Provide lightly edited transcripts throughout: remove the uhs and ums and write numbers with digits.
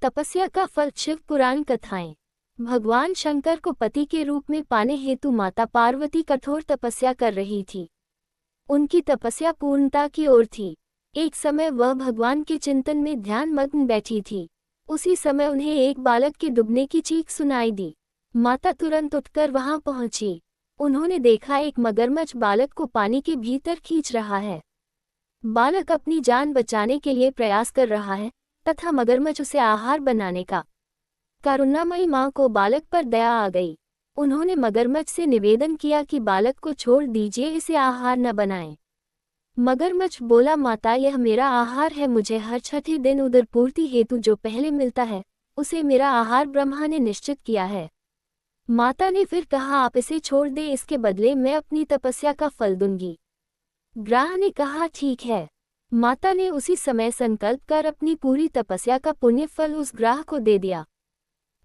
तपस्या का फल। शिव पुराण कथाएं। भगवान शंकर को पति के रूप में पाने हेतु माता पार्वती कठोर तपस्या कर रही थी। उनकी तपस्या पूर्णता की ओर थी। एक समय वह भगवान के चिंतन में ध्यान मग्न बैठी थी। उसी समय उन्हें एक बालक के डूबने की चीख सुनाई दी। माता तुरंत उठकर वहां पहुंची। उन्होंने देखा एक मगरमच्छ बालक को पानी के भीतर खींच रहा है। बालक अपनी जान बचाने के लिए प्रयास कर रहा है तथा मगरमच्छ उसे आहार बनाने का। करुणामयी मां को बालक पर दया आ गई। उन्होंने मगरमच्छ से निवेदन किया कि बालक को छोड़ दीजिए, इसे आहार न बनाएं। मगरमच्छ बोला, माता यह मेरा आहार है, मुझे हर छठे दिन उदर पूर्ति हेतु जो पहले मिलता है उसे मेरा आहार ब्रह्मा ने निश्चित किया है। माता ने फिर कहा, आप इसे छोड़ दे, इसके बदले मैं अपनी तपस्या का फल दूंगी। ग्राह ने कहा, ठीक है। माता ने उसी समय संकल्प कर अपनी पूरी तपस्या का पुण्य फल उस ग्राह को दे दिया।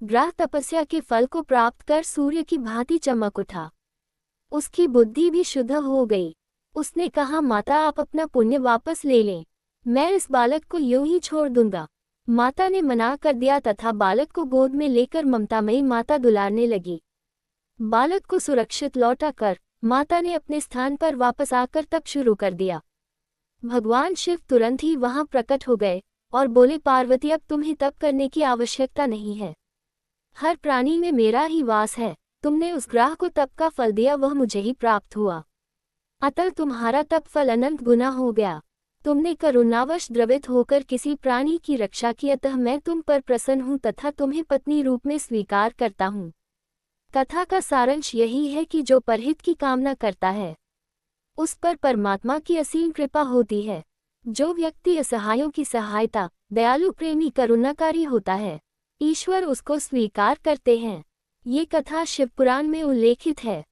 ग्राह तपस्या के फल को प्राप्त कर सूर्य की भांति चमक उठा। उसकी बुद्धि भी शुद्ध हो गई। उसने कहा, माता आप अपना पुण्य वापस ले लें, मैं इस बालक को यूं ही छोड़ दूंगा। माता ने मना कर दिया तथा बालक को गोद में लेकर ममतामयी माता दुलारने लगी। बालक को सुरक्षित लौटा कर माता ने अपने स्थान पर वापस आकर तप शुरू कर दिया। भगवान शिव तुरंत ही वहां प्रकट हो गए और बोले, पार्वती अब तुम्हें तप करने की आवश्यकता नहीं है। हर प्राणी में मेरा ही वास है। तुमने उस ग्राह को तप का फल दिया, वह मुझे ही प्राप्त हुआ। अतः तुम्हारा तप फल अनंत गुना हो गया। तुमने करुणावश द्रवित होकर किसी प्राणी की रक्षा की, अतः मैं तुम पर प्रसन्न हूँ तथा तुम्हें पत्नी रूप में स्वीकार करता हूँ। कथा का सारांश यही है कि जो परहित की कामना करता है उस पर परमात्मा की असीम कृपा होती है। जो व्यक्ति असहायों की सहायता, दयालु, प्रेमी, करुणाकारी होता है, ईश्वर उसको स्वीकार करते हैं। ये कथा शिवपुराण में उल्लेखित है।